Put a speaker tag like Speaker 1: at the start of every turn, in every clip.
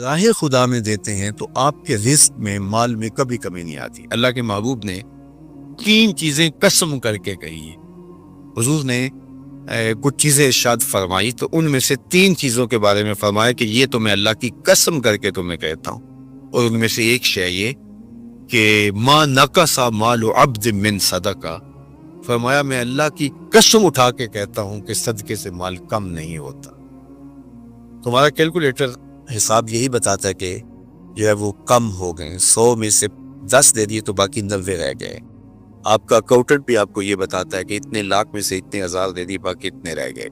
Speaker 1: راہ خدا میں دیتے ہیں تو آپ کے رزق میں، مال میں کبھی کمی نہیں آتی۔ اللہ کے محبوب نے 3 چیزیں قسم کر کے کہی ہیں۔ حضور نے کچھ چیزیں ارشاد فرمائی تو ان میں سے 3 چیزوں کے بارے میں فرمایا کہ یہ تو میں اللہ کی قسم کر کے تمہیں کہتا ہوں، اور ان میں سے ایک شے یہ کہ ما نقص مال عبد من صدقہ، فرمایا میں اللہ کی قسم اٹھا کے کہتا ہوں کہ صدقے سے مال کم نہیں ہوتا۔ تمہارا کیلکولیٹر حساب یہی بتاتا ہے کہ جو ہے وہ کم ہو گئے، 100 میں سے 10 دے دیے تو باقی 90 رہ گئے۔ آپ کا اکاؤنٹنٹ بھی آپ کو یہ بتاتا ہے کہ اتنے لاکھ میں سے اتنے ہزار دے دی، باقی اتنے رہ گئے۔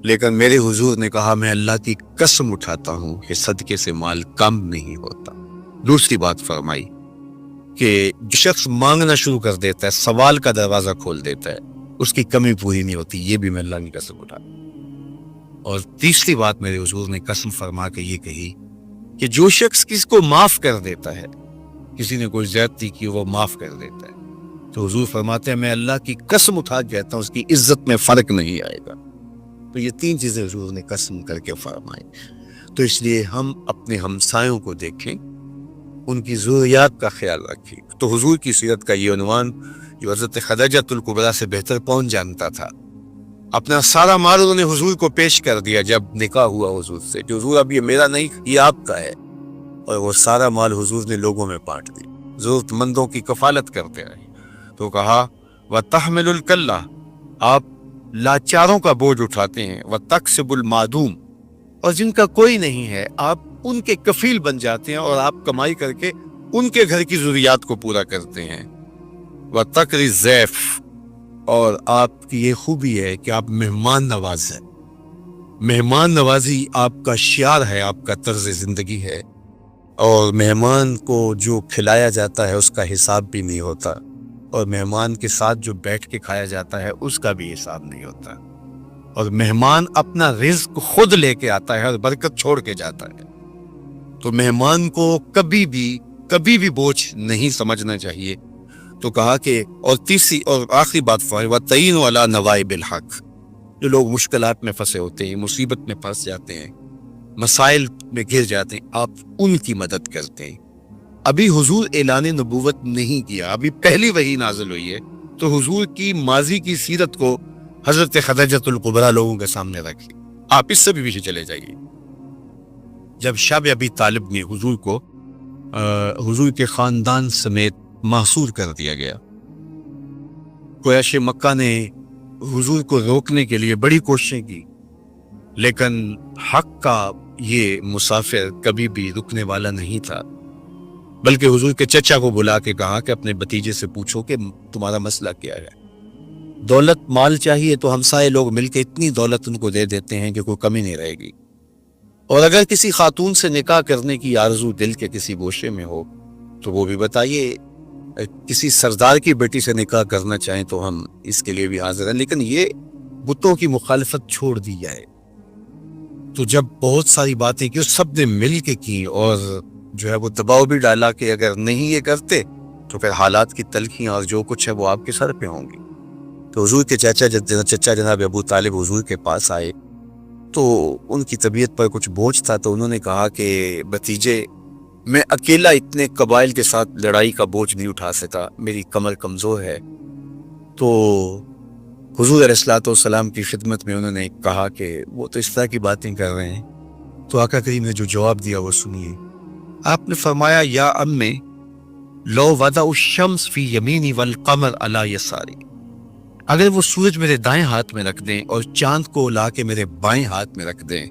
Speaker 1: لیکن میرے حضور نے کہا میں اللہ کی قسم اٹھاتا ہوں کہ صدقے سے مال کم نہیں ہوتا۔ دوسری بات فرمائی کہ جو شخص مانگنا شروع کر دیتا ہے، سوال کا دروازہ کھول دیتا ہے، اس کی کمی پوری نہیں ہوتی، یہ بھی میں اللہ کی قسم اٹھاتا ہوں۔ اور تیسری بات میرے حضور نے قسم فرما کے یہ کہی کہ جو شخص کسی کو معاف کر دیتا ہے، کسی نے کوئی زیادتی کی وہ معاف کر دیتا ہے، تو حضور فرماتے ہیں میں اللہ کی قسم اٹھا کے کہتا ہوں اس کی عزت میں فرق نہیں آئے گا۔ تو یہ 3 چیزیں حضور نے قسم کر کے فرمائی۔ تو اس لیے ہم اپنے ہمسایوں کو دیکھیں، ان کی ضروریات کا خیال رکھیں۔ تو حضور کی سیرت کا یہ عنوان جو حضرت خدیجہ الکبریٰ سے بہتر کون جانتا تھا، اپنا سارا مال انہوں نے حضور کو پیش کر دیا جب نکاح ہوا حضور سے کہ حضور اب یہ میرا نہیں، یہ آپ کا ہے، اور وہ سارا مال حضور نے لوگوں میں بانٹ دی، ضرورت مندوں کی کفالت کرتے رہے۔ تو کہا وَتَحْمِلُ الْكَلَّةَ، آپ لاچاروں کا بوجھ اٹھاتے ہیں، وَتَكْسِبُ الْمَعْدُومَ، اور جن کا کوئی نہیں ہے آپ ان کے کفیل بن جاتے ہیں اور آپ کمائی کر کے ان کے گھر کی ضروریات کو پورا کرتے ہیں۔ وَتَقْرِي الضَّيْفَ، اور آپ کی یہ خوبی ہے کہ آپ مہمان نواز ہیں۔ مہمان نوازی آپ کا شعار ہے، آپ کا طرز زندگی ہے، اور مہمان کو جو کھلایا جاتا ہے اس کا حساب بھی نہیں ہوتا، اور مہمان کے ساتھ جو بیٹھ کے کھایا جاتا ہے اس کا بھی حساب نہیں ہوتا، اور مہمان اپنا رزق خود لے کے آتا ہے اور برکت چھوڑ کے جاتا ہے۔ تو مہمان کو کبھی بھی بوجھ نہیں سمجھنا چاہیے۔ تو کہا کہ اور تیسری اور آخری بات وَتَعِينُ عَلَى نَوَائِبِ الْحَقِّ، جو لوگ مشکلات میں پھنسے ہوتے ہیں، مصیبت میں پھنس جاتے ہیں، مسائل میں گر جاتے ہیں، آپ ان کی مدد کرتے ہیں۔ ابھی حضور اعلان نبوت نہیں کیا، ابھی پہلی وحی نازل ہوئی ہے، تو حضور کی ماضی کی سیرت کو حضرت خدیجہ الکبریٰ لوگوں کے سامنے رکھی۔ آپ اس سے بھی پیچھے چلے جائیے۔ جب شب ابی طالب نے حضور کو حضور کے خاندان سمیت محصور کر دیا گیا، قریش مکہ نے حضور کو روکنے کے لیے بڑی کوششیں کی، لیکن حق کا یہ مسافر کبھی بھی رکنے والا نہیں تھا، بلکہ حضور کے چچا کو بلا کے کہا کہ اپنے بھتیجے سے پوچھو کہ تمہارا مسئلہ کیا ہے۔ دولت مال چاہیے تو ہمسائے لوگ مل کے اتنی دولت ان کو دے دیتے ہیں کہ کوئی کمی نہیں رہے گی، اور اگر کسی خاتون سے نکاح کرنے کی آرزو دل کے کسی گوشے میں ہو تو وہ بھی بتائیے، کسی سردار کی بیٹی سے نکاح کرنا چاہیں تو ہم اس کے لیے بھی حاضر ہیں، لیکن یہ بتوں کی مخالفت چھوڑ دی جائے۔ تو جب بہت ساری باتیں کی سب نے مل کے کی، اور جو ہے وہ دباؤ بھی ڈالا کہ اگر نہیں یہ کرتے تو پھر حالات کی تلخیاں اور جو کچھ ہے وہ آپ کے سر پہ ہوں گی۔ تو حضور کے چچا جناب ابو طالب حضور کے پاس آئے تو ان کی طبیعت پر کچھ بوجھ تھا، تو انہوں نے کہا کہ بھتیجے میں اکیلا اتنے قبائل کے ساتھ لڑائی کا بوجھ نہیں اٹھا سکا، میری کمر کمزور ہے۔ تو حضور علیہ السلام کی خدمت میں انہوں نے کہا کہ وہ تو اس طرح کی باتیں کر رہے ہیں۔ تو آقا کریم نے جو جواب دیا وہ سنیے۔ آپ نے فرمایا یا امی لو وضع الشمس فی یمینی والقمر علی یساری، اگر وہ سورج میرے دائیں ہاتھ میں رکھ دیں اور چاند کو لا کے میرے بائیں ہاتھ میں رکھ دیں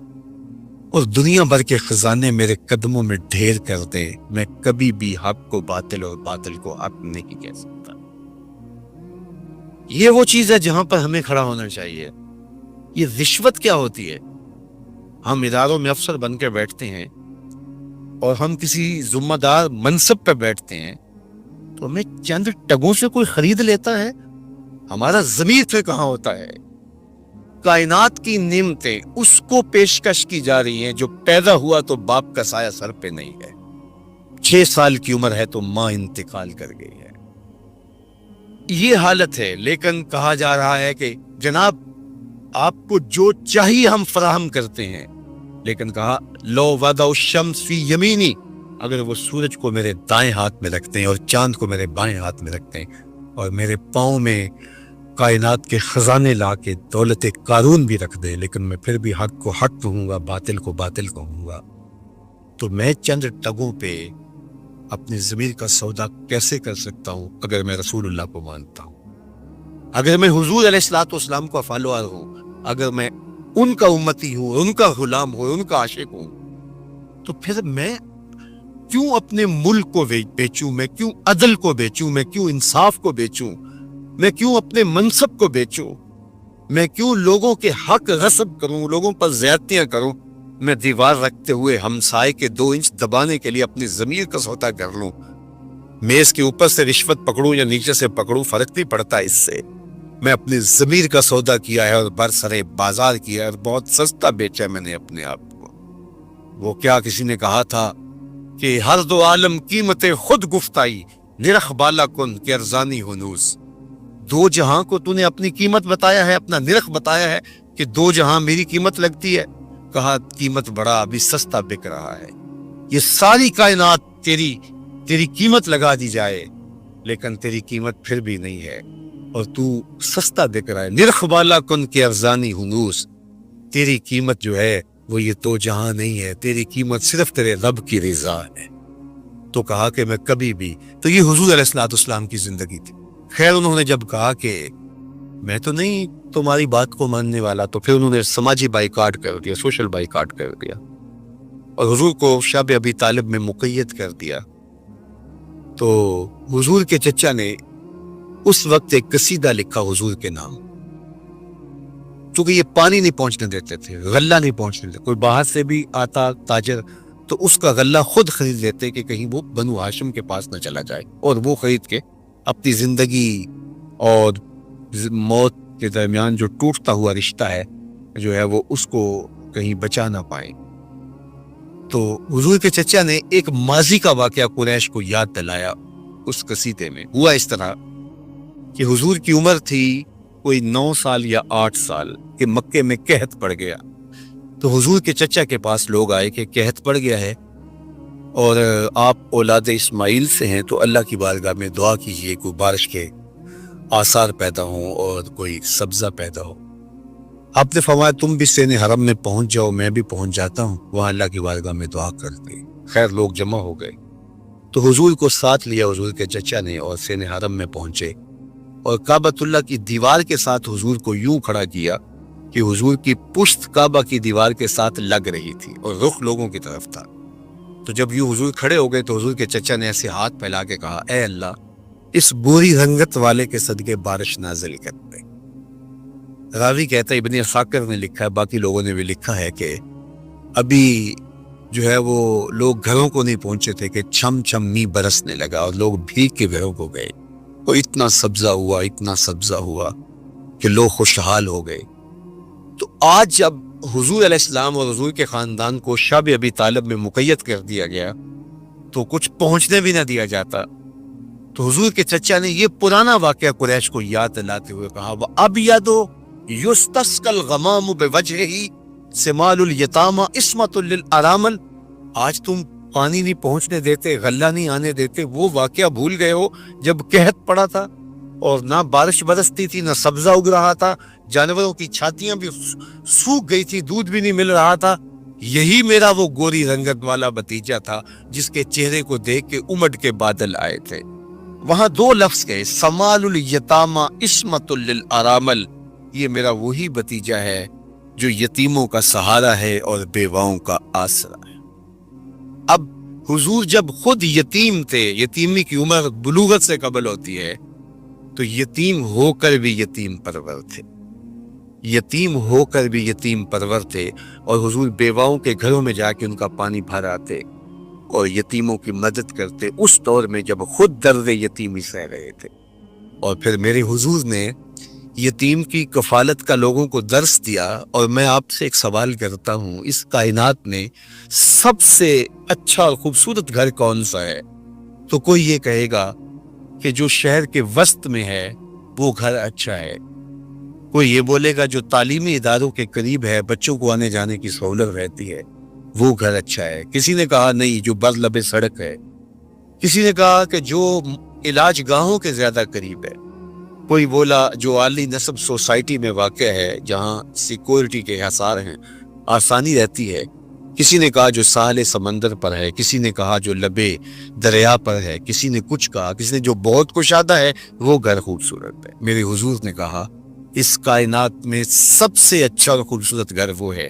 Speaker 1: اور دنیا بھر کے خزانے میرے قدموں میں ڈھیر کر دیں، میں کبھی بھی حق کو باطل اور باطل کو حق نہیں کہہ سکتا۔ یہ وہ چیز ہے جہاں پر ہمیں کھڑا ہونا چاہیے۔ یہ رشوت کیا ہوتی ہے؟ ہم اداروں میں افسر بن کے بیٹھتے ہیں اور ہم کسی ذمہ دار منصب پہ بیٹھتے ہیں تو ہمیں چند ٹگوں سے کوئی خرید لیتا ہے، ہمارا ضمیر پھر کہاں ہوتا ہے؟ کائنات کی نعمتیں اس کو پیشکش کی جا رہی ہیں جو پیدا ہوا تو باپ کا سایہ سر پہ نہیں ہے، 6 سال کی عمر ہے تو ماں انتقال کر گئی ہے، یہ حالت ہے۔ لیکن کہا جا رہا ہے کہ جناب آپ کو جو چاہیے ہم فراہم کرتے ہیں، لیکن کہا لو وضع الشمس فی یمینی، اگر وہ سورج کو میرے دائیں ہاتھ میں رکھتے ہیں اور چاند کو میرے بائیں ہاتھ میں رکھتے ہیں اور میرے پاؤں میں کائنات کے خزانے لا کے دولت قارون بھی رکھ دے، لیکن میں پھر بھی حق کو حق کہوں گا، باطل کو باطل کہوں گا، تو میں چند ٹگوں پہ اپنی ضمیر کا سودا کیسے کر سکتا ہوں اگر میں رسول اللہ کو مانتا ہوں، اگر میں حضور علیہ الصلوۃ والسلام کا فالوور ہوں، اگر میں ان کا امتی ہوں، ان کا غلام ہوں، ان کا عاشق ہوں، تو پھر میں کیوں اپنے ملک کو بیچوں، میں کیوں عدل کو بیچوں، میں کیوں انصاف کو بیچوں، میں کیوں اپنے منصب کو بیچوں، میں کیوں لوگوں کے حق غصب کروں، لوگوں پر زیادتیاں کروں، میں دیوار رکھتے ہوئے ہمسائے کے 2 انچ دبانے کے لیے اپنی ضمیر کا سودا کر لوں، میز کے اوپر سے رشوت پکڑوں یا نیچے سے پکڑوں، فرق نہیں پڑتا اس سے، میں اپنی ضمیر کا سودا کیا ہے اور برسرے بازار کیا ہے اور بہت سستا بیچا ہے میں نے اپنے آپ کو۔ وہ کیا کسی نے کہا تھا کہ ہر دو عالم قیمت خود گفتائی، نرخ بالا کن کہ ارزانی ہنوز، 2 جہاں کو تو نے اپنی قیمت بتایا ہے، اپنا نرخ بتایا ہے کہ 2 جہاں میری قیمت لگتی ہے، کہا قیمت بڑا ابھی سستا بک رہا ہے، یہ ساری کائنات تیری قیمت لگا دی جائے لیکن تیری قیمت پھر بھی نہیں ہے اور تو سستا بک رہا ہے، نرخ بالا کن کہ ارزانی ہنوز، تیری قیمت جو ہے وہ یہ 2 جہاں نہیں ہے، تیری قیمت صرف تیرے رب کی رضا ہے۔ تو کہا کہ میں کبھی بھی، تو یہ حضور علیہ الصلوۃ والسلام کی زندگی تھی۔ خیر انہوں نے جب کہا کہ میں تو نہیں تمہاری بات کو ماننے والا، تو پھر انہوں نے سماجی بائیکاٹ کر دیا، سوشل بائیکاٹ کر دیا اور حضور کو شب ابی طالب میں مقید کر دیا۔ تو حضور کے چچا نے اس وقت ایک قصیدہ لکھا حضور کے نام، چونکہ یہ پانی نہیں پہنچنے دیتے تھے، غلہ نہیں پہنچنے دیتے، کوئی باہر سے بھی آتا تاجر تو اس کا غلہ خود خرید لیتے کہ کہیں وہ بنو ہاشم کے پاس نہ چلا جائے، اور وہ خرید کے اپنی زندگی اور موت کے درمیان جو ٹوٹتا ہوا رشتہ ہے جو ہے وہ اس کو کہیں بچا نہ پائے۔ تو حضور کے چچا نے ایک ماضی کا واقعہ قریش کو یاد دلایا اس قصیدے میں۔ ہوا اس طرح کہ حضور کی عمر تھی کوئی 9 سال یا 8 سال کہ مکے میں قحط پڑ گیا، تو حضور کے چچا کے پاس لوگ آئے کہ قحط پڑ گیا ہے اور آپ اولاد اسماعیل سے ہیں، تو اللہ کی بارگاہ میں دعا کیجئے کوئی بارش کے آثار پیدا ہوں اور کوئی سبزہ پیدا ہو۔ آپ نے فرمایا تم بھی سین حرم میں پہنچ جاؤ، میں بھی پہنچ جاتا ہوں، وہاں اللہ کی بارگاہ میں دعا کرتے۔ خیر لوگ جمع ہو گئے تو حضور کو ساتھ لیا حضور کے چچا نے اور سین حرم میں پہنچے اور کعبۃ اللہ کی دیوار کے ساتھ حضور کو یوں کھڑا کیا کہ حضور کی پشت کعبہ کی دیوار کے ساتھ لگ رہی تھی اور رخ لوگوں کی طرف تھا۔ تو جب یوں حضور کھڑے ہو گئے تو حضور کے چچا نے ایسے ہاتھ پھیلا کے کہا اے اللہ اس بری رنگت والے کے صدقے بارش نازل کر دے۔ راوی کہتا ہے، ابن عساکر نے لکھا ہے، باقی لوگوں نے بھی لکھا ہے کہ ابھی جو ہے وہ لوگ گھروں کو نہیں پہنچے تھے کہ چھم چھم می برسنے لگا اور لوگ بھیگ کے گھروں کو گئے، تو اتنا سبزہ ہوا کہ لوگ خوشحال ہو گئے۔ تو آج جب حضور علیہ السلام اور حضور کے خاندان کو شب ابی طالب میں مقید کر دیا گیا تو کچھ پہنچنے بھی نہ دیا جاتا، تو حضور کے چچا نے یہ پرانا واقعہ قریش کو یاد دلاتے ہوئے کہا وَأَبْيَضُ يُسْتَسْقَى الْغَمَامُ بِوَجْهِهِ سِمَالُ الْيَتَامَى عِصْمَةٌ لِلْأَرَامِلِ، آج تم پانی نہیں پہنچنے دیتے، غلہ نہیں آنے دیتے، وہ واقعہ بھول گئے ہو جب قحط پڑا تھا اور نہ بارش برستی تھی نہ سبزہ اگ رہا تھا، جانوروں کی چھاتیاں بھی سوکھ گئی تھی، دودھ بھی نہیں مل رہا تھا، یہی میرا وہ گوری رنگت والا بھتیجا تھا جس کے چہرے کو دیکھ کے امڈ کے بادل آئے تھے۔ وہاں 2 لفظ گئے، سمال الیتامى عصمۃ للارامل، یہ میرا وہی بھتیجا ہے جو یتیموں کا سہارا ہے اور بیواؤں کا آسرا ہے۔ اب حضور جب خود یتیم تھے، یتیمی کی عمر بلوغت سے قبل ہوتی ہے، تو یتیم ہو کر بھی یتیم پرور تھے، یتیم ہو کر بھی یتیم پرور تھے، اور حضور بیواؤں کے گھروں میں جا کے ان کا پانی بھر آتے اور یتیموں کی مدد کرتے اس دور میں جب خود درد یتیمی سہ رہے تھے۔ اور پھر میرے حضور نے یتیم کی کفالت کا لوگوں کو درس دیا، اور میں آپ سے ایک سوال کرتا ہوں، اس کائنات میں سب سے اچھا اور خوبصورت گھر کون سا ہے؟ تو کوئی یہ کہے گا کہ جو شہر کے وسط میں ہے وہ گھر اچھا ہے، کوئی یہ بولے گا جو تعلیمی اداروں کے قریب ہے، بچوں کو آنے جانے کی سہولت رہتی ہے، وہ گھر اچھا ہے۔ کسی نے کہا نہیں جو بر لبے سڑک ہے، کسی نے کہا کہ جو علاج گاہوں کے زیادہ قریب ہے، کوئی بولا جو عالی نسب سوسائٹی میں واقع ہے جہاں سیکورٹی کے حصار ہیں، آسانی رہتی ہے، کسی نے کہا جو ساحل سمندر پر ہے، کسی نے کہا جو لبے دریا پر ہے، کسی نے کچھ کہا، کسی نے جو بہت کشادہ ہے وہ گھر خوبصورت ہے۔ میرے حضور نے کہا اس کائنات میں سب سے اچھا اور خوبصورت گھر وہ ہے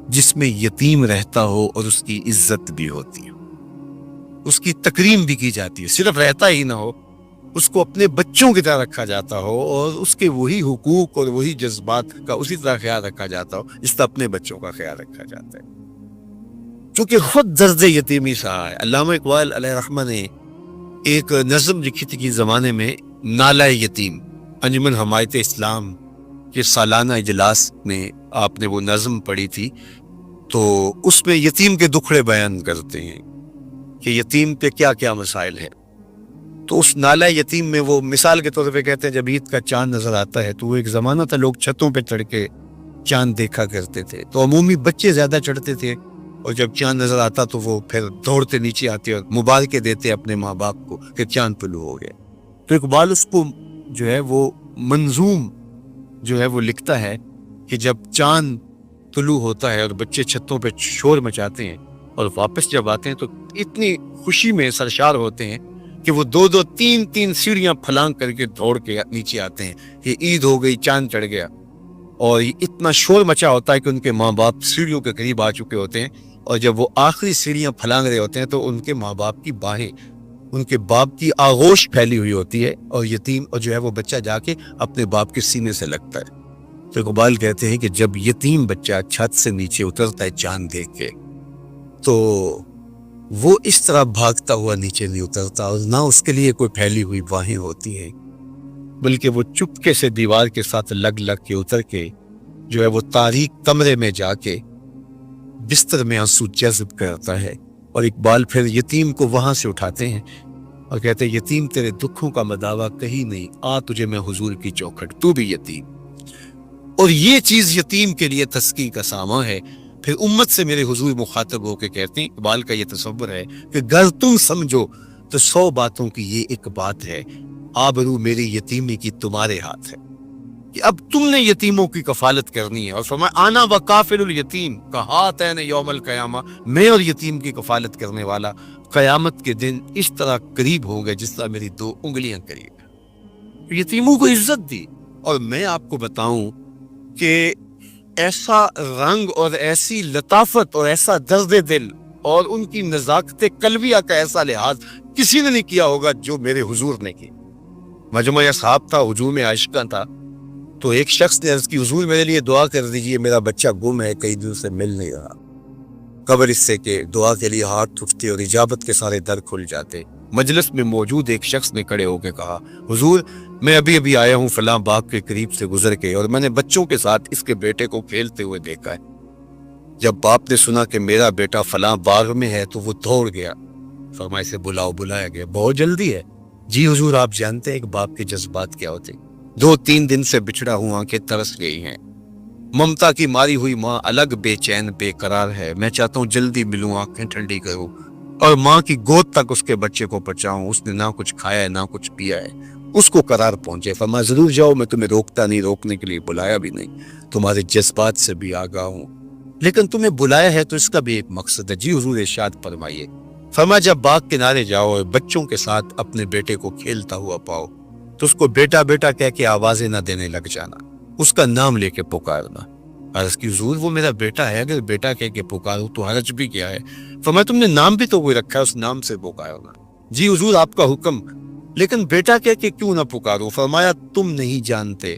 Speaker 1: جس میں یتیم رہتا ہو اور اس کی عزت بھی ہوتی ہو، اس کی تکریم بھی کی جاتی ہے، صرف رہتا ہی نہ ہو، اس کو اپنے بچوں کی طرح رکھا جاتا ہو اور اس کے وہی حقوق اور وہی جذبات کا اسی طرح خیال رکھا جاتا ہو جس طرح اپنے بچوں کا خیال رکھا جاتا ہے، کیونکہ خود درد یتیمی سہا ہے۔ علامہ اقبال علیہ رحمہ نے ایک نظم لکھی تھی کہ زمانے میں نالہ یتیم، انجمن حمایت اسلام کے سالانہ اجلاس میں آپ نے وہ نظم پڑھی تھی، تو اس میں یتیم کے دکھڑے بیان کرتے ہیں کہ یتیم پہ کیا کیا مسائل ہیں۔ تو اس نالہ یتیم میں وہ مثال کے طور پہ کہتے ہیں جب عید کا چاند نظر آتا ہے تو وہ ایک زمانہ تھا لوگ چھتوں پہ چڑھ کے چاند دیکھا کرتے تھے، تو عمومی بچے زیادہ چڑھتے تھے اور جب چاند نظر آتا تو وہ پھر دوڑتے نیچے آتے اور مبارکیں دیتے اپنے ماں باپ کو کہ چاند طلوع ہو گیا۔ تو اقبال اس کو جو ہے وہ منظوم جو ہے وہ لکھتا ہے کہ جب چاند طلوع ہوتا ہے اور بچے چھتوں پہ شور مچاتے ہیں اور واپس جب آتے ہیں تو اتنی خوشی میں سرشار ہوتے ہیں کہ وہ دو دو تین تین سیڑھیاں پھلانگ کر کے دوڑ کے نیچے آتے ہیں کہ عید ہو گئی، چاند چڑھ گیا، اور اتنا شور مچا ہوتا ہے کہ ان کے ماں باپ سیڑھیوں کے قریب آ چکے ہوتے ہیں، اور جب وہ آخری سیڑھیاں پھلانگ رہے ہوتے ہیں تو ان کے ماں باپ کی باہیں، ان کے باپ کی آغوش پھیلی ہوئی ہوتی ہے، اور یتیم اور جو ہے وہ بچہ جا کے اپنے باپ کے سینے سے لگتا ہے۔ تو اقبال کہتے ہیں کہ جب یتیم بچہ چھت سے نیچے اترتا ہے چاند دیکھ کے، تو وہ اس طرح بھاگتا ہوا نیچے نہیں اترتا اور نہ اس کے لیے کوئی پھیلی ہوئی باہیں ہوتی ہیں، بلکہ وہ چپکے سے دیوار کے ساتھ لگ لگ کے اتر کے جو ہے وہ تاریک کمرے میں جا کے بستر میں آنسو جذب کرتا ہے، اور اقبال پھر یتیم کو وہاں سے اٹھاتے ہیں اور کہتے ہیں یتیم تیرے دکھوں کا مداوا کہیں نہیں، آ تجھے میں حضور کی چوکھٹ، تو بھی یتیم۔ اور یہ چیز یتیم کے لیے تسکین کا سامان ہے۔ پھر امت سے میرے حضور مخاطب ہو کے کہتے ہیں، اقبال کا یہ تصور ہے کہ گر تم سمجھو تو 100 باتوں کی یہ ایک بات ہے، آبرو میری یتیمی کی تمہارے ہاتھ ہے، کہ اب تم نے یتیموں کی کفالت کرنی ہے، اور فرمایا آنا وکافل الیتیم کہاتین یوم القیامہ، میں اور یتیم کی کفالت کرنے والا قیامت کے دن اس طرح قریب ہوں گے جس طرح میری 2 انگلیاں قریب۔ یتیموں کو عزت دی، اور میں آپ کو بتاؤں کہ ایسا رنگ اور ایسی لطافت اور ایسا درد دل اور ان کی نزاکت قلبیہ کا ایسا لحاظ کسی نے نہیں کیا ہوگا جو میرے حضور نے کی۔ مجمع اصحاب تھا، ہجوم عاشقاں تھا، تو ایک شخص نے عرض کی حضور میرے لیے دعا کر دیجئے، میرا بچہ گم ہے، کئی دن سے مل نہیں رہا۔ قبر اس سے کہ دعا کے لیے ہاتھ اٹھتے اور اجابت کے سارے در کھل جاتے۔ مجلس میں موجود ایک شخص نے کھڑے ہو کے کہا، حضور میں ابھی آیا ہوں فلاں باغ کے قریب سے گزر کے، اور میں نے بچوں کے ساتھ اس کے بیٹے کو کھیلتے ہوئے دیکھا ہے۔ جب باپ نے سنا کہ میرا بیٹا فلاں باغ میں ہے تو وہ دوڑ گیا، فرمایا اسے بلاؤ۔ بلایا گیا، بہت جلدی ہے؟ جی حضور آپ جانتے ہیں کہ باپ کے جذبات کیا ہوتے، 2-3 دن سے بچھڑا ہوں، آنکھیں ترس گئی ہیں، ممتا کی ماری ہوئی ماں الگ بے چین بے قرار ہے، میں چاہتا ہوں جلدی ملوں، آنکھیں ٹھنڈی کروں اور ماں کی گود تک اس کے بچے کو پہنچاؤں، اس نے نہ کچھ کھایا ہے نہ کچھ پیا ہے، اس کو قرار پہنچے۔ فرمایا ضرور جاؤ، میں تمہیں روکتا نہیں، روکنے کے لیے بلایا بھی نہیں، تمہارے جذبات سے بھی آگاہ ہوں، لیکن تمہیں بلایا ہے تو اس کا بھی ایک مقصد ہے۔ جی حضور ارشاد فرمائیے۔ فرمایا جب باغ کنارے جاؤ اور بچوں کے ساتھ اپنے بیٹے کو کھیلتا ہوا پاؤ تو اس کو بیٹا بیٹا کہہ کے آوازیں نہ دینے لگ جانا، اس کا نام لے کے پکارنا۔ عرض کی حضور وہ میرا بیٹا ہے، اگر بیٹا کہہ کے پکاروں تو حرج بھی کیا ہے؟ فرمایا تم نے نام بھی تو وہی رکھا ہے، اس نام سے پکارنا۔ جی حضور آپ کا حکم، لیکن بیٹا کہہ کے کیوں نہ پکاروں؟ فرمایا تم نہیں جانتے،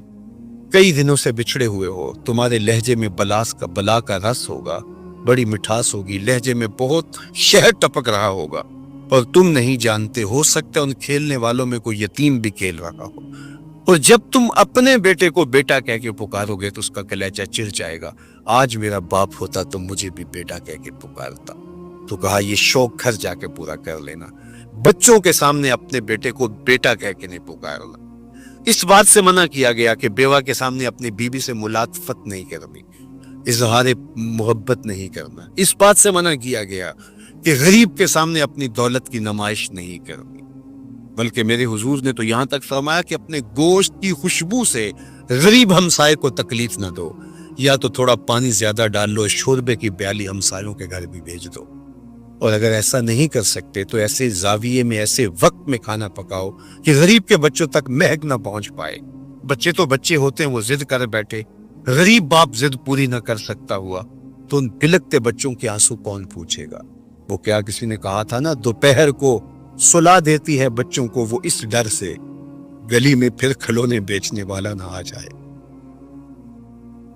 Speaker 1: کئی دنوں سے بچھڑے ہوئے ہو، تمہارے لہجے میں بلا کا رس ہوگا، بڑی مٹھاس ہوگی، لہجے میں بہت شہد ٹپک رہا ہوگا، اور تم نہیں جانتے، ہو سکتا ہے ان کھیلنے والوں میں کوئی یتیم بھی کھیل رہا ہو، اور جب تم اپنے بیٹے کو بیٹا کہہ کے پکارو گے تو اس کا کلیجہ چر جائے گا، آج میرا باپ ہوتا تو مجھے بھی بیٹا کہہ کے پکارتا۔ تو کہا یہ شوق گھر جا کے پورا کر لینا، بچوں کے سامنے اپنے بیٹے کو بیٹا کہہ کے نہیں پکارنا۔ اس بات سے منع کیا گیا کہ بیوہ کے سامنے اپنی بیوی سے ملاطفت نہیں کرنی، اظہار محبت نہیں کرنا۔ اس بات سے منع کیا گیا کہ غریب کے سامنے اپنی دولت کی نمائش نہیں کرنی۔ بلکہ میرے حضور نے تو یہاں تک فرمایا کہ اپنے گوشت کی خوشبو سے غریب ہمسائے کو تکلیف نہ دو، یا تو تھوڑا پانی زیادہ ڈال لو، شوربے کی پیالی ہمسایوں کے گھر بھی بھیج دو۔ اور اگر ایسا نہیں کر سکتے تو ایسے زاویے میں، ایسے وقت میں کھانا پکاؤ کہ غریب کے بچوں تک مہک نہ پہنچ پائے۔ بچے تو بچے ہوتے ہیں، وہ ضد کر بیٹھے، غریب باپ ضد پوری نہ کر سکتا ہوا تو ان بلکتے بچوں کے آنسو کون پوچھے گا؟ وہ کیا کسی نے کہا تھا نا، دوپہر کو سلا دیتی ہے بچوں کو وہ اس ڈر سے گلی میں پھر کھلونے بیچنے والا نہ آ جائے۔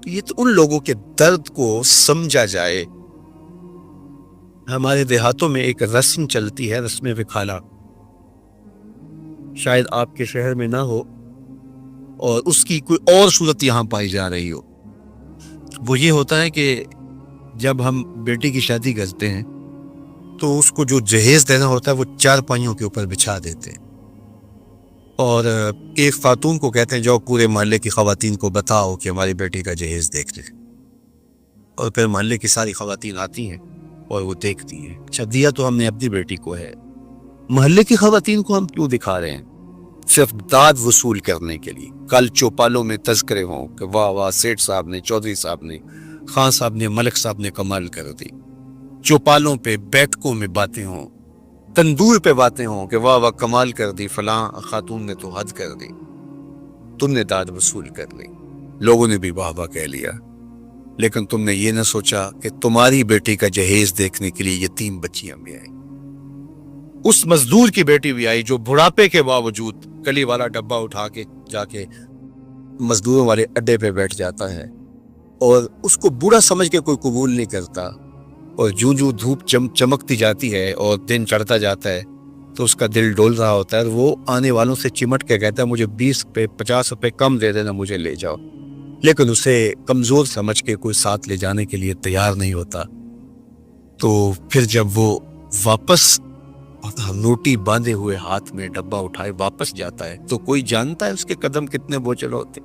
Speaker 1: یہ تو ان لوگوں کے درد کو سمجھا جائے۔ ہمارے دیہاتوں میں ایک رسم چلتی ہے، رسم وکھالا، شاید آپ کے شہر میں نہ ہو اور اس کی کوئی اور صورت یہاں پائی جا رہی ہو۔ وہ یہ ہوتا ہے کہ جب ہم بیٹی کی شادی کرتے ہیں تو اس کو جو جہیز دینا ہوتا ہے وہ 4 پائیوں کے اوپر بچھا دیتے ہیں، اور ایک خاتون کو کہتے ہیں جاؤ پورے محلے کی خواتین کو بتاؤ کہ ہماری بیٹی کا جہیز دیکھ لیں، اور پھر محلے کی ساری خواتین آتی ہیں اور وہ دیکھتی ہیں۔ اچھا، دیا تو ہم نے اپنی بیٹی کو ہے، محلے کی خواتین کو ہم کیوں دکھا رہے ہیں؟ صرف داد وصول کرنے کے لیے۔ کل چوپالوں میں تذکرے ہوں کہ واہ واہ سیٹھ صاحب نے، چودھری صاحب نے، خان صاحب نے، ملک صاحب نے کمال کر دی۔ چوپالوں پہ، بیٹھکوں میں باتیں ہوں، تندور پہ باتیں ہوں کہ واہ واہ کمال کر دی، فلاں خاتون نے تو حد کر دی۔ تم نے داد وصول کر لی، لوگوں نے بھی واہ واہ کہہ لیا، لیکن تم نے یہ نہ سوچا کہ تمہاری بیٹی کا جہیز دیکھنے کے لیے یتیم بچیاں بھی آئیں، اس مزدور کی بیٹی بھی آئی جو بڑھاپے کے باوجود کلی والا ڈبہ اٹھا کے جا کے مزدوروں والے اڈے پہ بیٹھ جاتا ہے، اور اس کو بوڑھا سمجھ کے کوئی قبول نہیں کرتا، اور جو دھوپ چمکتی جاتی ہے اور دن چڑھتا جاتا ہے تو اس کا دل ڈول رہا ہوتا ہے، اور وہ آنے والوں سے چمٹ کے کہتا ہے مجھے 20 روپے 50 روپے کم دے دینا، مجھے لے جاؤ، لیکن اسے کمزور سمجھ کے کوئی ساتھ لے جانے کے لیے تیار نہیں ہوتا۔ تو پھر جب وہ واپس نوٹی باندھے ہوئے ہاتھ میں ڈبہ اٹھائے واپس جاتا ہے تو کوئی جانتا ہے اس کے قدم کتنے بوجھل ہوتے؟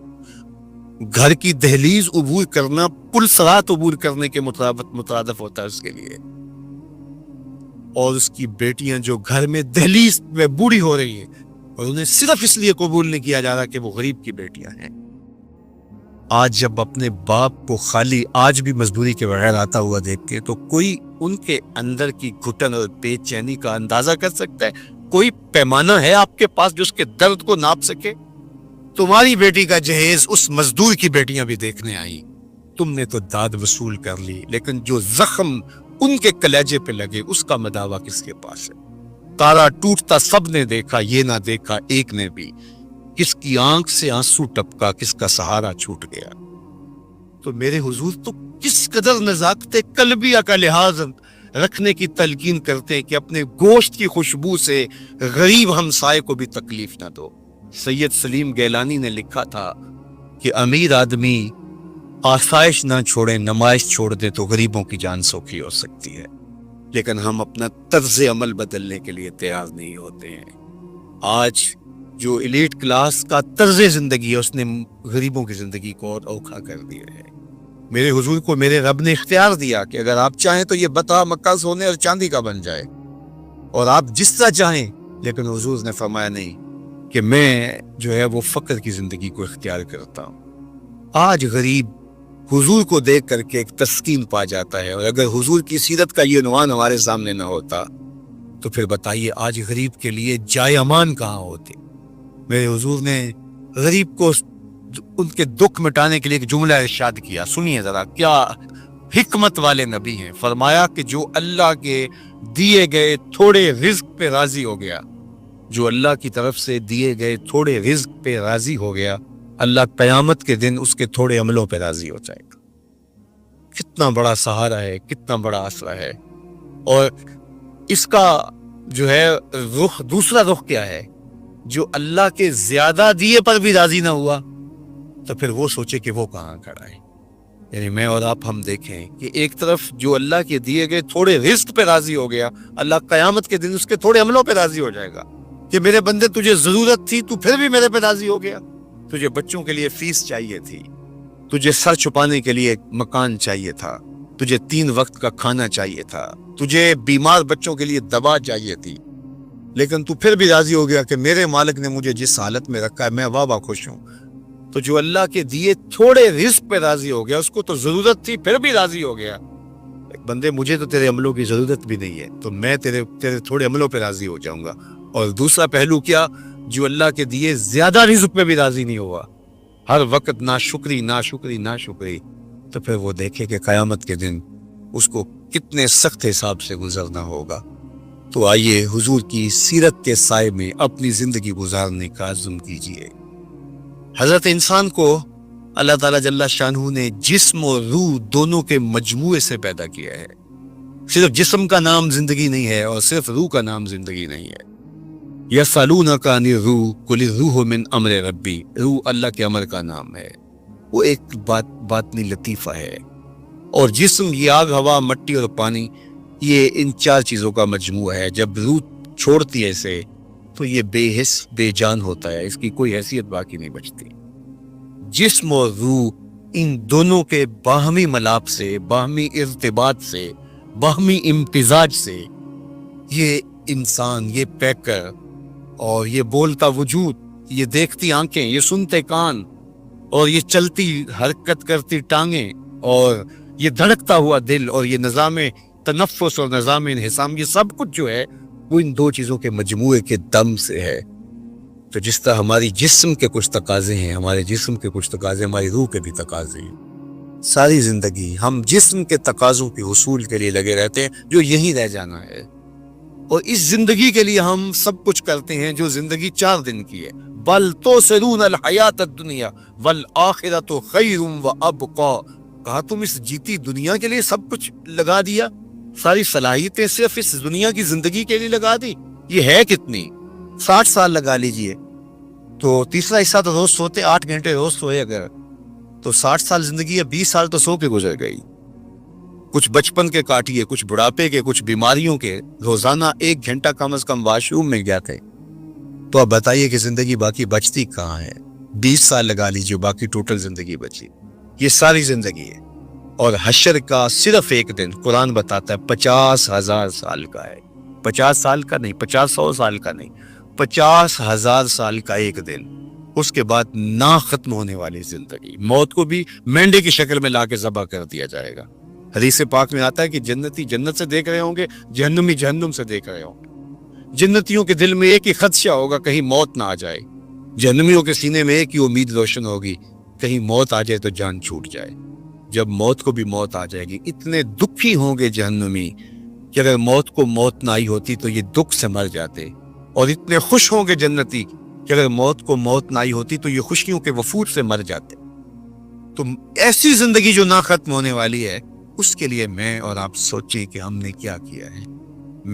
Speaker 1: گھر کی دہلیز عبور کرنا پل صراط عبور کرنے کے مترادف ہوتا ہے اس کے لیے، اور اس کی بیٹیاں جو گھر میں دہلیز میں بوڑھی ہو رہی ہیں اور انہیں صرف اس لیے قبول نہیں کیا جا رہا کہ وہ غریب کی بیٹیاں ہیں۔ آج جب اپنے باپ کو خالی آج بھی مزدوری کے بغیر آتا ہوا دیکھتے تو کوئی ان کے اندر کی گھٹن اور بے چینی کا اندازہ کر سکتا ہے؟ کوئی پیمانہ ہے آپ کے پاس جو اس کے درد کو ناپ سکے؟ تمہاری بیٹی کا جہیز اس مزدور کی بیٹیاں بھی دیکھنے آئیں، تم نے تو داد وصول کر لی، لیکن جو زخم ان کے کلیجے پہ لگے اس کا مداوع کس کے پاس ہے؟ تارا ٹوٹتا سب نے دیکھا، یہ نہ دیکھا ایک نے بھی، کس کی آنکھ سے آنسو ٹپکا، کس کا سہارا چھوٹ گیا۔ تو میرے حضور تو کس قدر نزاکت قلبیہ کا لحاظ رکھنے کی تلقین کرتے ہیں کہ اپنے گوشت کی خوشبو سے غریب ہمسائے کو بھی تکلیف نہ دو۔ سید سلیم گیلانی نے لکھا تھا کہ امیر آدمی آسائش نہ چھوڑے، نمائش چھوڑ دے تو غریبوں کی جان سوکھی ہو سکتی ہے، لیکن ہم اپنا طرز عمل بدلنے کے لیے تیار نہیں ہوتے ہیں۔ آج جو ایلیٹ کلاس کا طرز زندگی ہے اس نے غریبوں کی زندگی کو اور اوکھا کر دیا ہے۔ میرے حضور کو میرے رب نے اختیار دیا کہ اگر آپ چاہیں تو یہ بتا مکہ سونے اور چاندی کا بن جائے، اور آپ جس طرح چاہیں، لیکن حضور نے فرمایا نہیں کہ میں جو ہے وہ فقر کی زندگی کو اختیار کرتا ہوں۔ آج غریب حضور کو دیکھ کر کے ایک تسکین پا جاتا ہے، اور اگر حضور کی سیرت کا یہ عنوان ہمارے سامنے نہ ہوتا تو پھر بتائیے آج غریب کے لیے جائے امان کہاں ہوتی؟ میرے حضور نے غریب کو ان کے دکھ مٹانے کے لیے ایک جملہ ارشاد کیا، سنیے ذرا، کیا حکمت والے نبی ہیں۔ فرمایا کہ جو اللہ کے دیے گئے تھوڑے رزق پہ راضی ہو گیا، جو اللہ کی طرف سے دیے گئے تھوڑے رزق پہ راضی ہو گیا، اللہ قیامت کے دن اس کے تھوڑے عملوں پہ راضی ہو جائے گا۔ کتنا بڑا سہارا ہے، کتنا بڑا آسرا ہے۔ اور اس کا جو ہے رخ، دوسرا رخ کیا ہے؟ جو اللہ کے زیادہ دیے پر بھی راضی نہ ہوا تو پھر وہ سوچے کہ وہ کہاں کھڑا ہے۔ یعنی میں اور آپ ہم دیکھیں کہ ایک طرف جو اللہ کے دیے گئے تھوڑے رزق پہ راضی ہو گیا، اللہ قیامت کے دن اس کے تھوڑے عملوں پہ راضی ہو جائے گا، کہ میرے بندے تجھے ضرورت تھی تو پھر بھی میرے پہ راضی ہو گیا. تجھے بچوں کے لیے فیس چاہیے تھی, تجھے سر چھپانے کے لیے مکان چاہیے تھا, تجھے 3 وقت کا کھانا چاہیے تھا, تجھے بیمار بچوں کے لیے دوا چاہیے تھی, لیکن تو پھر بھی راضی ہو گیا کہ میرے مالک نے مجھے جس حالت میں رکھا ہے میں واہ واہ خوش ہوں. تو جو اللہ کے دیے تھوڑے رزق پہ راضی ہو گیا, اس کو تو ضرورت تھی پھر بھی راضی ہو گیا. بندے مجھے تو تیرے عملوں کی ضرورت بھی نہیں ہے, تو میں تیرے تھوڑے عملوں پہ راضی ہو جاؤں گا. اور دوسرا پہلو کیا, جو اللہ کے دیے زیادہ رزق پہ بھی راضی نہیں ہوا, ہر وقت ناشکری ناشکری ناشکری, تو پھر وہ دیکھے کہ قیامت کے دن اس کو کتنے سخت حساب سے گزرنا ہوگا. تو آئیے حضور کی سیرت کے سائے میں اپنی زندگی گزارنے کا عزم کیجیے. حضرت انسان کو اللہ تعالیٰ جل شانہ نے جسم اور روح دونوں کے مجموعے سے پیدا کیا ہے. صرف جسم کا نام زندگی نہیں ہے اور صرف روح کا نام زندگی نہیں ہے. یسألونک عن الروح قل الروح من امر ربی, روح اللہ کے امر کا نام ہے, وہ ایک باطنی لطیفہ ہے. اور جسم یہ آگ ہوا مٹی اور پانی, یہ ان 4 چیزوں کا مجموعہ ہے. جب روح چھوڑتی ہے اسے تو یہ بے حس بے جان ہوتا ہے, اس کی کوئی حیثیت باقی نہیں بچتی. جسم اور روح ان دونوں کے باہمی ملاپ سے, باہمی ارتباط سے, باہمی امتزاج سے یہ انسان, یہ پیکر اور یہ بولتا وجود, یہ دیکھتی آنکھیں, یہ سنتے کان, اور یہ چلتی حرکت کرتی ٹانگیں, اور یہ دھڑکتا ہوا دل, اور یہ نظام تنفس اور نظام انہضام, یہ سب کچھ جو ہے وہ ان 2 چیزوں کے مجموعے کے دم سے ہے. تو جس طرح ہماری جسم کے کچھ تقاضے ہیں, ہمارے جسم کے کچھ تقاضے ہماری روح کے بھی تقاضے ہیں. ساری زندگی ہم جسم کے تقاضوں کے حصول کے لیے لگے رہتے ہیں جو یہیں رہ جانا ہے, اور اس زندگی کے لیے ہم سب کچھ کرتے ہیں جو زندگی 4 دن کی ہے. بل تؤثرون الحیات الدنیا والآخرۃ خیر وابقی, کہا تم اس جیتی دنیا کے لیے سب کچھ لگا دیا, ساری صلاحیتیں صرف اس دنیا کی زندگی کے لیے لگا دی. یہ ہے کتنی, 60 سال لگا لیجئے, تو تیسرا حصہ تو روز سوتے, 8 گھنٹے روز سوئے اگر, تو 60 سال زندگی ہے, 20 سال تو سو کے گزر گئی. کچھ بچپن کے کاٹیے, کچھ بڑھاپے کے, کچھ بیماریوں کے, روزانہ 1 گھنٹہ کم از کم واش روم میں گیا تھے. تو اب بتائیے کہ زندگی باقی بچتی کہاں ہے. 20 سال لگا لیجیے, باقی ٹوٹل زندگی بچی, یہ ساری زندگی ہے. اور حشر کا صرف 1 دن قرآن بتاتا ہے 50,000 سال کا ہے. 50 سال کا نہیں, 50 سال کا نہیں, 50,000 سال کا 1 دن. اس کے بعد نہ ختم ہونے والی زندگی, موت کو بھی مینڈے کی شکل میں لا کے ذبح کر دیا جائے گا. حدیث پاک میں آتا ہے کہ جنتی جنت سے دیکھ رہے ہوں گے, جہنمی جہنم سے دیکھ رہے ہوں گے. جنتیوں کے دل میں ایک ہی خدشہ ہوگا کہیں موت نہ آ جائے, جہنمیوں کے سینے میں ایک ہی امید روشن ہوگی کہیں موت آ جائے تو جان چھوٹ جائے. جب موت کو بھی موت آ جائے گی, اتنے دکھی ہوں گے جہنمی کہ اگر موت کو موت نہ آئی ہوتی تو یہ دکھ سے مر جاتے, اور اتنے خوش ہوں گے جنتی کہ اگر موت کو موت نہ آئی ہوتی تو یہ خوشیوں کے وفور سے مر جاتے. تو ایسی زندگی جو نہ ختم ہونے والی ہے, اس کے لیے میں اور آپ سوچیں کہ ہم نے کیا کیا ہے.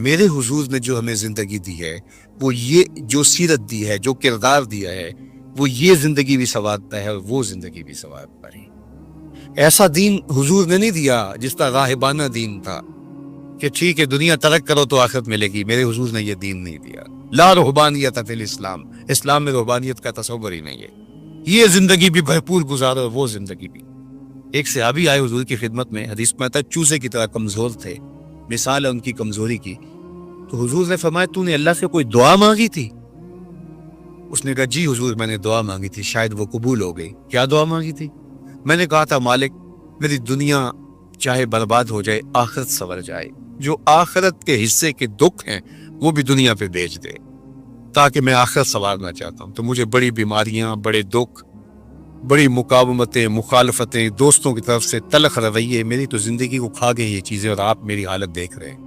Speaker 1: میرے حضور نے جو ہمیں زندگی دی ہے, وہ یہ جو سیرت دی ہے, جو کردار دیا ہے, وہ یہ زندگی بھی سنوارتا ہے اور وہ زندگی بھی سنوارتا ہے. ایسا دین حضور نے نہیں دیا جس کا راہبانہ دین تھا کہ ٹھیک ہے دنیا ترک کرو تو آخرت ملے گی. میرے حضور نے یہ دین نہیں دیا. لا رہبانیت فی الاسلام, اسلام میں رہبانیت کا تصور ہی نہیں ہے. یہ زندگی بھی بھرپور گزارو اور وہ زندگی بھی. ایک صحابی آئے حضور کی خدمت میں, حدیث میں آتا ہے چوزے کی طرح کمزور تھے, مثال ہے ان کی کمزوری کی. تو حضور نے فرمایا تو نے اللہ سے کوئی دعا مانگی تھی؟ اس نے کہا جی حضور میں نے دعا مانگی تھی, شاید وہ قبول ہو گئی. کیا دعا مانگی تھی؟ میں نے کہا تھا مالک میری دنیا چاہے برباد ہو جائے, آخرت سنور جائے, جو آخرت کے حصے کے دکھ ہیں وہ بھی دنیا پہ بھیج دے, تاکہ میں آخرت سنوارنا چاہتا ہوں. تو مجھے بڑی بیماریاں, بڑے دکھ, بڑی مقاومتیں, مخالفتیں, دوستوں کی طرف سے تلخ رویے, میری تو زندگی کو کھا گئے یہ چیزیں, اور آپ میری حالت دیکھ رہے ہیں.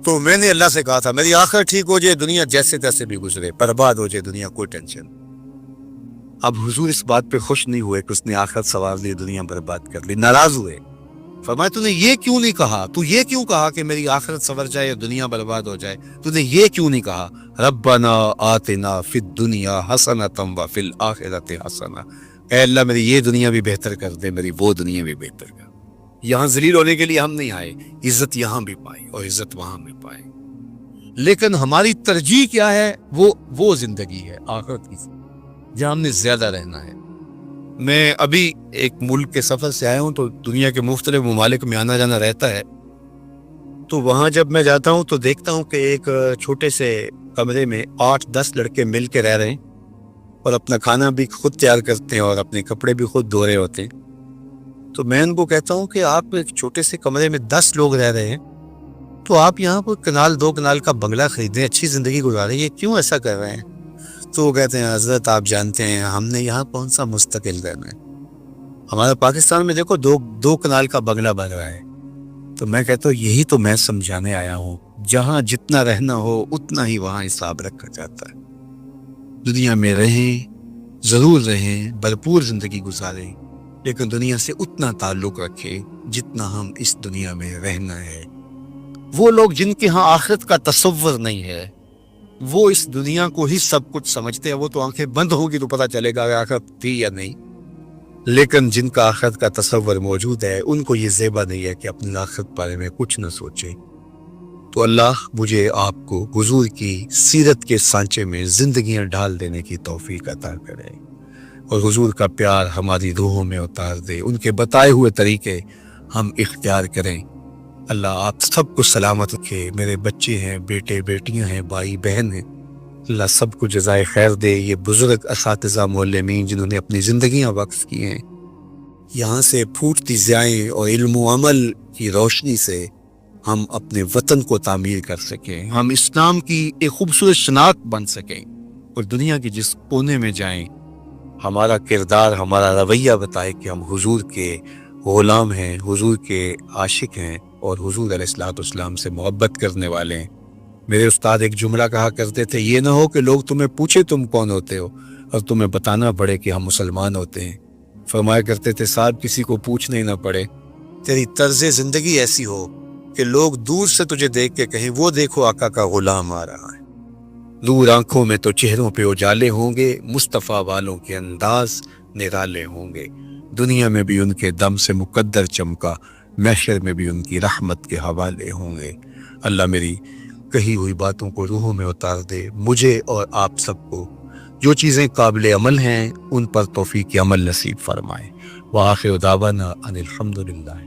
Speaker 1: تو میں نے اللہ سے کہا تھا میری آخر ٹھیک ہو جائے, دنیا جیسے تیسے بھی گزرے, برباد ہو جائے دنیا, کوئی ٹینشن. اب حضور اس بات پہ خوش نہیں ہوئے کہ اس نے آخرت سنوار لی, دنیا برباد کر لی, ناراض ہوئے. فرمایا تو نے یہ کیوں نہیں کہا, تو یہ کیوں کہا کہ میری آخرت سنور جائے یا دنیا برباد ہو جائے, تو نے یہ کیوں نہیں کہا ربنا آتنا فی الدنیا حسنۃ وفی الآخرۃ حسنۃ, اے اللہ میری یہ دنیا بھی بہتر کر دے, میری وہ دنیا بھی بہتر کر. یہاں ذلیل ہونے کے لیے ہم نہیں آئے, عزت یہاں بھی پائیں اور عزت وہاں بھی پائیں. لیکن ہماری ترجیح کیا ہے؟ وہ زندگی ہے آخرت کی، جہاں ہم نے زیادہ رہنا ہے۔ میں ابھی ایک ملک کے سفر سے آیا ہوں، تو دنیا کے مختلف ممالک میں آنا جانا رہتا ہے، تو وہاں جب میں جاتا ہوں تو دیکھتا ہوں کہ ایک چھوٹے سے کمرے میں 8-10 لڑکے مل کے رہ رہے ہیں، اور اپنا کھانا بھی خود تیار کرتے ہیں اور اپنے کپڑے بھی خود دھو رہے ہوتے ہیں۔ تو میں ان کو کہتا ہوں کہ آپ ایک چھوٹے سے کمرے میں 10 لوگ رہ رہے ہیں، تو آپ یہاں پر کنال 2 کنال کا بنگلہ خریدیں، اچھی زندگی گزاریں، یہ کیوں ایسا کر رہے ہیں؟ تو وہ کہتے ہیں حضرت آپ جانتے ہیں ہم نے یہاں کون سا مستقل رہنا ہے، ہمارا پاکستان میں دیکھو 2 کنال کا بنگلہ بن رہا ہے۔ تو میں کہتا ہوں یہی تو میں سمجھانے آیا ہوں، جہاں جتنا رہنا ہو اتنا ہی وہاں حساب رکھا جاتا ہے۔ دنیا میں رہیں، ضرور رہیں، بھرپور زندگی گزاریں، لیکن دنیا سے اتنا تعلق رکھیں جتنا ہم اس دنیا میں رہنا ہے۔ وہ لوگ جن کے ہاں آخرت کا تصور نہیں ہے، وہ اس دنیا کو ہی سب کچھ سمجھتے ہیں، وہ تو آنکھیں بند ہوگی تو پتہ چلے گا کہ آخرت تھی یا نہیں۔ لیکن جن کا آخرت کا تصور موجود ہے، ان کو یہ زیبا نہیں ہے کہ اپنی آخرت بارے میں کچھ نہ سوچے۔ تو اللہ مجھے آپ کو حضور کی سیرت کے سانچے میں زندگیاں ڈال دینے کی توفیق عطا کرے، اور حضور کا پیار ہماری روحوں میں اتار دے، ان کے بتائے ہوئے طریقے ہم اختیار کریں۔ اللہ آپ سب کو سلامت رکھے، میرے بچے ہیں، بیٹے بیٹیاں ہیں، بھائی بہن ہیں، اللہ سب کو جزائے خیر دے۔ یہ بزرگ اساتذہ معلمین جنہوں نے اپنی زندگیاں وقف کی ہیں، یہاں سے پھوٹتی ضیائیں اور علم و عمل کی روشنی سے ہم اپنے وطن کو تعمیر کر سکیں، ہم اسلام کی ایک خوبصورت شناخت بن سکیں، اور دنیا کے جس کونے میں جائیں ہمارا کردار، ہمارا رویہ بتائے کہ ہم حضور کے غلام ہیں، حضور کے عاشق ہیں، اور حضور علیہ الصلوۃ والسلام سے محبت کرنے والے ہیں۔ میرے استاد ایک جملہ کہا کرتے تھے، یہ نہ ہو کہ لوگ تمہیں پوچھے تم کون ہوتے ہو اور تمہیں بتانا پڑے کہ ہم مسلمان ہوتے ہیں۔ فرمایا کرتے تھے صاحب کسی کو پوچھنا ہی نہ پڑے، تیری طرز زندگی ایسی ہو کہ لوگ دور سے تجھے دیکھ کے کہیں وہ دیکھو آقا کا غلام آ رہا ہے۔ دور آنکھوں میں تو چہروں پہ اجالے ہوں گے، مصطفیٰ والوں کے انداز نرالے ہوں گے، دنیا میں بھی ان کے دم سے مقدر چمکا، محشر میں بھی ان کی رحمت کے حوالے ہوں گے۔ اللہ میری کہی ہوئی باتوں کو روحوں میں اتار دے، مجھے اور آپ سب کو جو چیزیں قابل عمل ہیں ان پر توفیق عمل نصیب فرمائے۔ وآخر دعوانا ان الحمدللہ